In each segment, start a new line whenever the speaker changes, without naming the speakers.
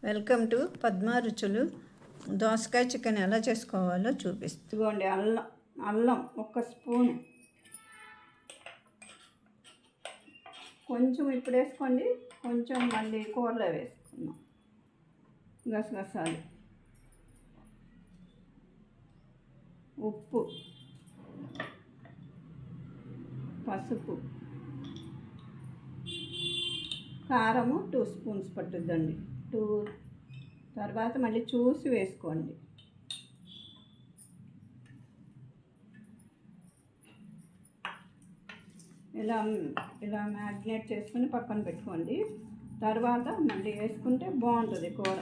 Welcome to Padma రుచులు. దోసకాయ chicken ఎలా చేసుకోవాలో చూపిస్తాను.
ఇదిగోండి అల్లం 1 స్పూను, కొంచెం ఇప్పుడు వేసుకోండి, కొంచెం మళ్ళీ కూరలో వేసుకున్నాం. గసగసాలు, ఉప్పు, పసుపు, కారము 2 స్పూన్స్ పట్టుద్దండి. తర్వాత మళ్ళీ చూసి వేసుకోండి. ఇలా మ్యాగ్నేట్ చేసుకుని పక్కన పెట్టుకోండి. తర్వాత మళ్ళీ వేసుకుంటే బాగుంటుంది కూర.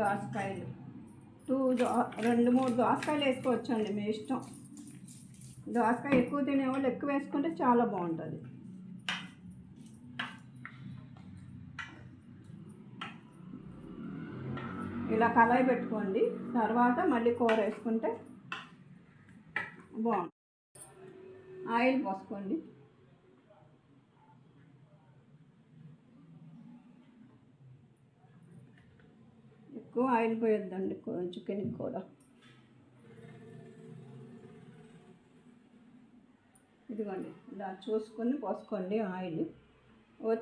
దోసకాయలు 2-3 దోసకాయలు వేసుకోవచ్చండి, మీ ఇష్టం. దోసకాయ ఎక్కువ తినేవాళ్ళు ఎక్కువ వేసుకుంటే చాలా బాగుంటుంది. ఇలా కళాయి పెట్టుకోండి. తర్వాత మళ్ళీ కూర వేసుకుంటే బాగుంటుంది. ఆయిల్ పోసుకోండి. ఎక్కువ ఆయిల్ పోయొద్దండి చికెన్కి కూడా. ఇదిగోండి, ఇలా చూసుకొని పోసుకోండి ఆయిల్.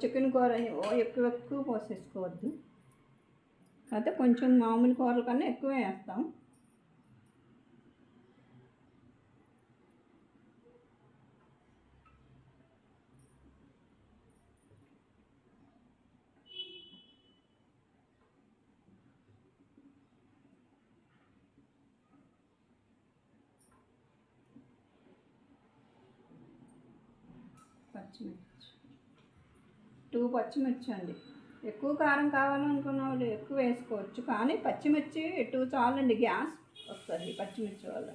చికెన్ కూర ఎక్కువ పోసేసుకోవద్దు. అయితే కొంచెం మామూలు కూరల కన్నా ఎక్కువ వేస్తాం. పచ్చిమిర్చి 2 పచ్చిమిర్చి అండి. ఎక్కువ కారం కావాలనుకున్న వాళ్ళు ఎక్కువ వేసుకోవచ్చు, కానీ పచ్చిమిర్చి 2 చాలండి. గ్యాస్ వస్తుంది పచ్చిమిర్చి వల్ల.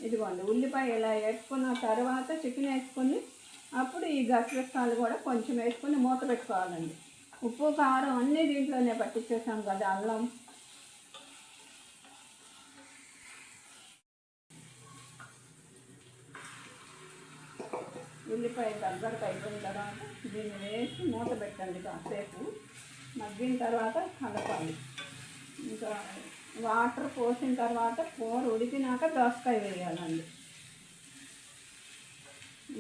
ఇదిగోండి, ఉల్లిపాయ ఇలా వేసుకున్న తర్వాత చికెన్ వేసుకొని అప్పుడు ఈ గసగసాలు కూడా కొంచెం వేసుకొని మూత పెట్టుకోవాలండి. ఉప్పు కారం అన్నీ దీంట్లోనే పట్టించేసాం కదా. అల్లం, ఉల్లిపాయ దగ్గరకు అయిపోయిన తర్వాత దీన్ని వేసి మూత పెట్టండి. కాసేపు మగ్గిన తర్వాత కలపాలి. ఇంకా వాటర్ పోసిన తర్వాత కూర ఉడికినాక దోసకాయ వేయాలండి.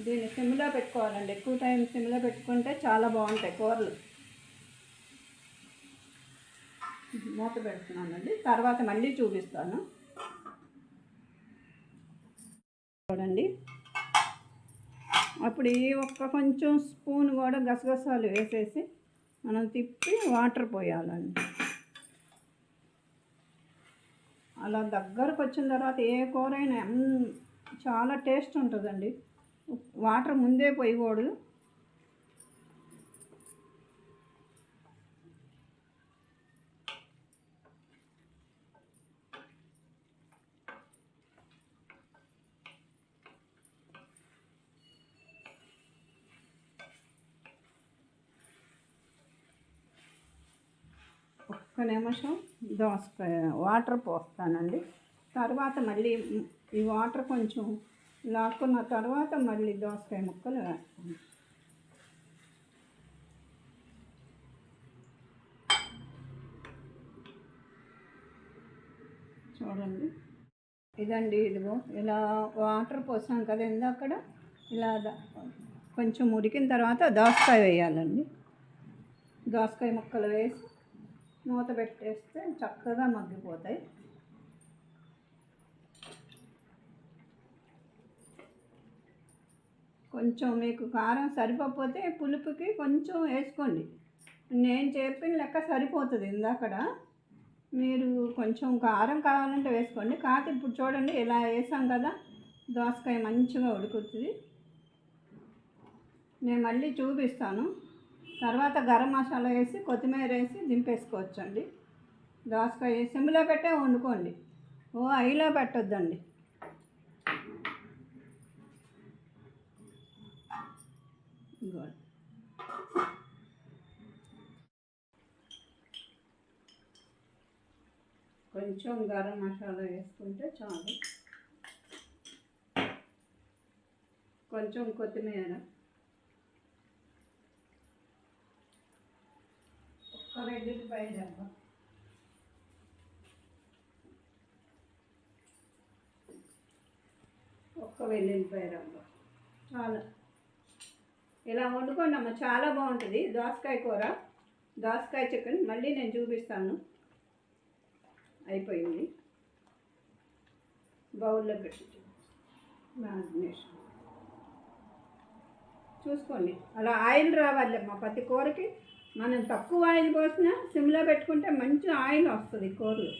దీన్ని సిమ్లో పెట్టుకోవాలండి. ఎక్కువ టైం సిమ్లో పెట్టుకుంటే చాలా బాగుంటాయి కూరలు. మూత పెడుతున్నానండి, తర్వాత మళ్ళీ చూపిస్తాను. చూడండి, అప్పుడు కొంచెం స్పూన్ కూడా గసగసాలు వేసేసి మనం తిప్పి వాటర్ పోయాలండి. అలా దగ్గరకు వచ్చిన తర్వాత ఏ కూర అయినా చాలా టేస్ట్ ఉంటుందండి. వాటర్ ముందే పోయకూడదు. ఒక్క నిమిషం దోసకాయ వాటర్ పోస్తానండి. తర్వాత మళ్ళీ ఈ వాటర్ కొంచెం లాక్కున్న తర్వాత మళ్ళీ దోసకాయ ముక్కలు వేస్తాను. చూడండి, ఇదండి. ఇదిగో ఇలా వాటర్ పోసాం కదా ఇందాకడ. ఇలా కొంచెం ఉడికిన తర్వాత దోసకాయ వేయాలండి. దోసకాయ ముక్కలు వేసి మూత పెట్టేస్తే చక్కగా మగ్గిపోతాయి. కొంచెం మీకు కారం సరిపోతే పులుపుకి కొంచెం వేసుకోండి. నేను చెప్పిన లెక్క సరిపోతుంది. ఇందాకడ మీరు కొంచెం కారం కావాలంటే వేసుకోండి. కాకపోతే ఇప్పుడు చూడండి, ఇలా వేసాం కదా, దోసకాయ మంచిగా ఉడుకుతుంది. నేను మళ్ళీ చూపిస్తాను. తర్వాత గరం మసాలా వేసి కొత్తిమీర వేసి దింపేసుకోవచ్చండి. దోసకాయ సిమ్లో పెట్టే వండుకోండి, హైలో పెట్టొద్దండి. ఇదిగోండి, కొంచెం గరం మసాలా వేసుకుంటే చాలు. కొంచెం కొత్తిమీర, ఒక్క వెల్లుల్లిపాయ దెబ్బ, ఒక్క వెల్లుల్లిపాయ రవ్వ చాలా. ఇలా వండుకోండి అమ్మ, చాలా బాగుంటుంది దోసకాయ కూర, దోసకాయ చికెన్. మళ్ళీ నేను చూపిస్తాను. అయిపోయింది, బౌల్లో పెట్టి మ్యారినేషన్ చూసుకోండి. అలా ఆయిల్ రావాలి అమ్మ ప్రతి కూరకి. మనం తక్కువ ఆయిల్ పోసినా సిమ్లో పెట్టుకుంటే మంచి ఆయిల్ వస్తుంది కూరలు.